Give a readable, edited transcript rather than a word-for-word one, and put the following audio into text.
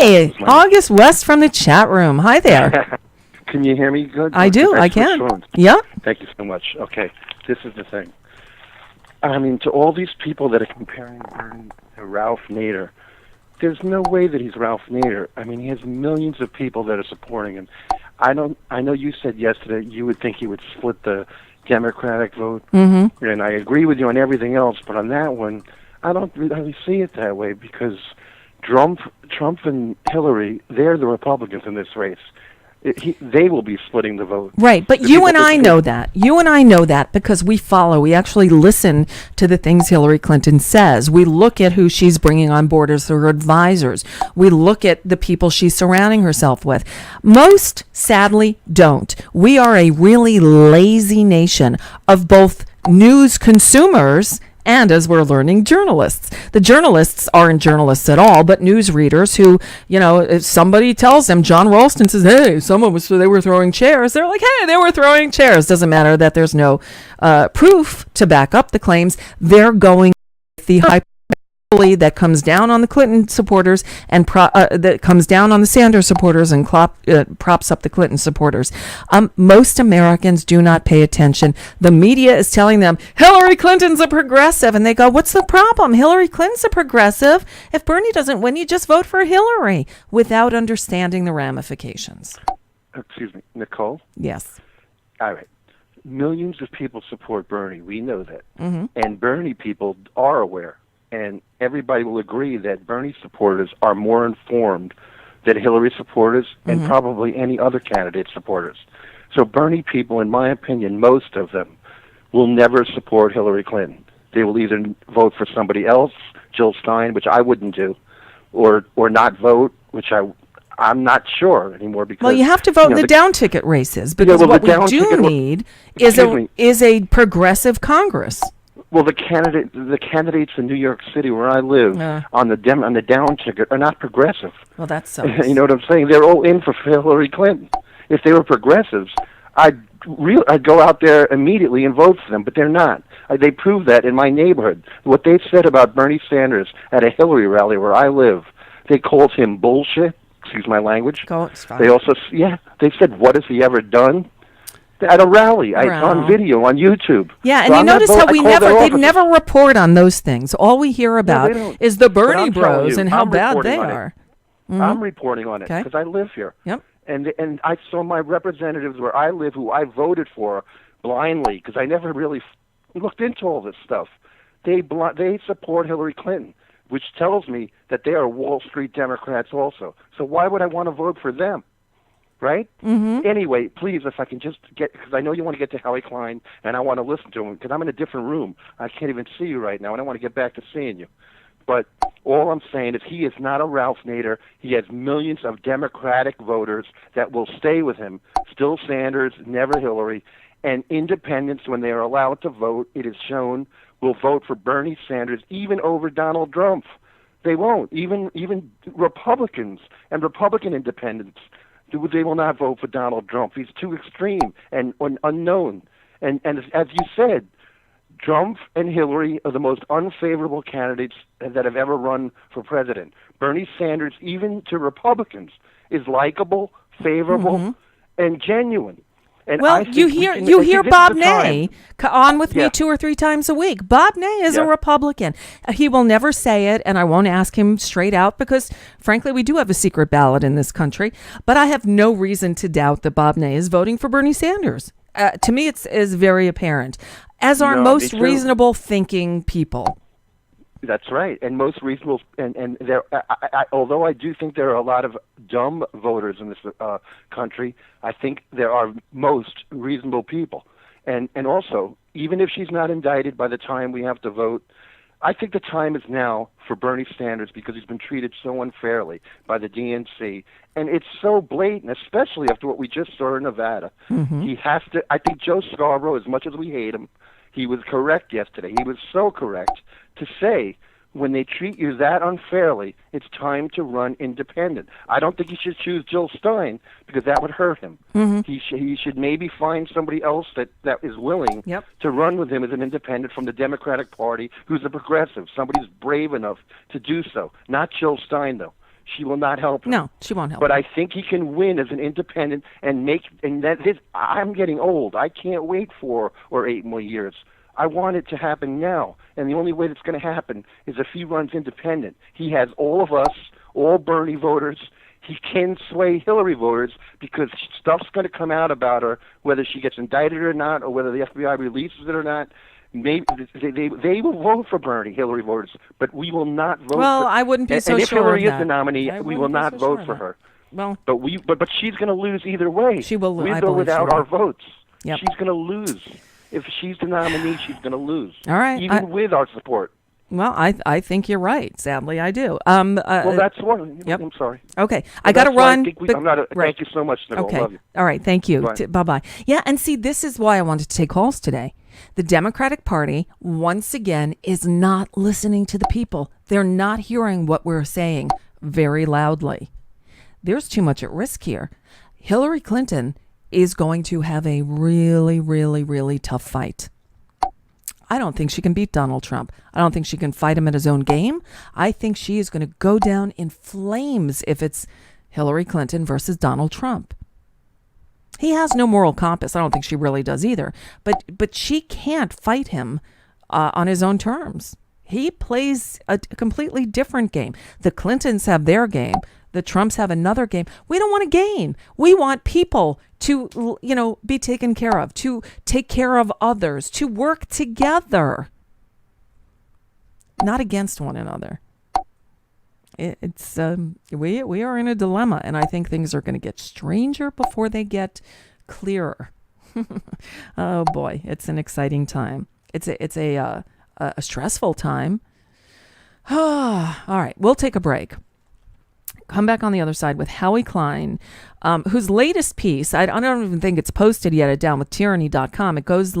Hey, August West from the chat room. Hi there. Can you hear me good? I do. I can. Yeah. Thank you so much. Okay, this is the thing. I mean, to all these people that are comparing Bernie to Ralph Nader, there's no way that he's Ralph Nader. I mean, he has millions of people that are supporting him. I know you said yesterday you would think he would split the Democratic vote, and I agree with you on everything else, but on that one, I don't really see it that way because Trump and Hillary, they're the Republicans in this race. They will be splitting the vote. Right, but you and I know that. You and I know that because we actually listen to the things Hillary Clinton says. We look at who she's bringing on board as her advisors. We look at the people she's surrounding herself with. Most, sadly, don't. We are a really lazy nation of both news consumers and, as we're learning, journalists. The journalists aren't journalists at all, but news readers who, if somebody tells them, John Ralston says, hey, they were throwing chairs, they're like, hey, they were throwing chairs. Doesn't matter that there's no proof to back up the claims. They're going with the hyperbole that comes down on the Clinton supporters and that comes down on the Sanders supporters and props up the Clinton supporters. Most Americans do not pay attention. The media is telling them Hillary Clinton's a progressive, and they go, "What's the problem? Hillary Clinton's a progressive. If Bernie doesn't win, you just vote for Hillary," without understanding the ramifications. Excuse me, Nicole? Yes. All right. Millions of people support Bernie. We know that. And Bernie people are aware. And everybody will agree that Bernie supporters are more informed than Hillary supporters and probably any other candidate supporters. So Bernie people, in my opinion, most of them, will never support Hillary Clinton. They will either vote for somebody else, Jill Stein, which I wouldn't do, or not vote, which I'm not sure anymore. Because, well, you have to vote in the down ticket races because what we do need is a progressive Congress. Well, the candidates in New York City, where I live, on the down ticket, are not progressive. Well, that's so. You know what I'm saying? They're all in for Hillary Clinton. If they were progressives, I'd go out there immediately and vote for them, but they're not. They proved that in my neighborhood. What they said about Bernie Sanders at a Hillary rally where I live, they called him bullshit. Excuse my language. It's fine. They also, they said, "What has he ever done?" At a rally, on video, on YouTube. Yeah, and so you notice how they never report on those things. All we hear about is the Bernie bros and how bad they are. I'm reporting on it because I live here. Yep. And I saw my representatives where I live, who I voted for blindly, because I never really looked into all this stuff. They support Hillary Clinton, which tells me that they are Wall Street Democrats also. So why would I want to vote for them? Right? Anyway, please, if I can just get, because I know you want to get to Howie Klein, and I want to listen to him, because I'm in a different room. I can't even see you right now, and I want to get back to seeing you. But all I'm saying is he is not a Ralph Nader. He has millions of Democratic voters that will stay with him. Still Sanders, never Hillary. And independents, when they are allowed to vote, it is shown, will vote for Bernie Sanders, even over Donald Trump. They won't. Even Republicans and Republican independents, they will not vote for Donald Trump. He's too extreme and unknown. And as you said, Trump and Hillary are the most unfavorable candidates that have ever run for president. Bernie Sanders, even to Republicans, is likable, favorable, and genuine. And well, you hear Bob Ney on with me 2 or 3 times a week. Bob Ney is a Republican. He will never say it, and I won't ask him straight out because, frankly, we do have a secret ballot in this country. But I have no reason to doubt that Bob Ney is voting for Bernie Sanders. To me, it is very apparent, as are most reasonable thinking people. That's right, and most reasonable, and there. Although I do think there are a lot of dumb voters in this country, I think there are most reasonable people, and also, even if she's not indicted by the time we have to vote, I think the time is now for Bernie Sanders because he's been treated so unfairly by the DNC, and it's so blatant, especially after what we just saw in Nevada. He has to. I think Joe Scarborough, as much as we hate him, he was correct yesterday. He was so correct to say, when they treat you that unfairly, it's time to run independent. I don't think he should choose Jill Stein because that would hurt him. He should maybe find somebody else that is willing to run with him as an independent from the Democratic Party who's a progressive. Somebody who's brave enough to do so. Not Jill Stein, though. She will not help him. No, she won't help. But him. I think he can win as an independent and I'm getting old. I can't wait 4 or 8 more years. I want it to happen now. And the only way that's going to happen is if he runs independent. He has all of us, all Bernie voters. He can sway Hillary voters because stuff's going to come out about her, whether she gets indicted or not, or whether the FBI releases it or not. Maybe they will vote for Bernie, Hillary voters, but we will not vote. Well, for, I wouldn't be so and if sure Hillary of is the that. nominee, I we wouldn't will be not so vote sure of for that. her. Well, But she's going to lose either way. She will. With I or believe without she our will. votes. Yep. She's going to lose. If she's the nominee, she's going to lose. All right. Even with our support. Well, I think you're right. Sadly, I do. Well, that's one. Yep. I'm sorry. Okay, I got to That's why run. I'm not right. Thank you so much, Nicole. Okay. Love you. All right. Thank you. Bye. Bye-bye. Yeah, and see, this is why I wanted to take calls today. The Democratic Party, once again, is not listening to the people. They're not hearing what we're saying very loudly. There's too much at risk here. Hillary Clinton is going to have a really, really, really tough fight. I don't think she can beat Donald Trump. I don't think she can fight him at his own game. I think she is going to go down in flames if it's Hillary Clinton versus Donald Trump. He has no moral compass. I don't think she really does either. But she can't fight him on his own terms. He plays a completely different game. The Clintons have their game. The Trumps have another game. We don't want a game. We want people to, be taken care of, to take care of others, to work together, not against one another. We are in a dilemma, and I think things are going to get stranger before they get clearer. Oh boy, it's an exciting time. It's a stressful time. All right, we'll take a break. Come back on the other side with Howie Klein, whose latest piece, I don't even think it's posted yet at downwithtyranny.com. It goes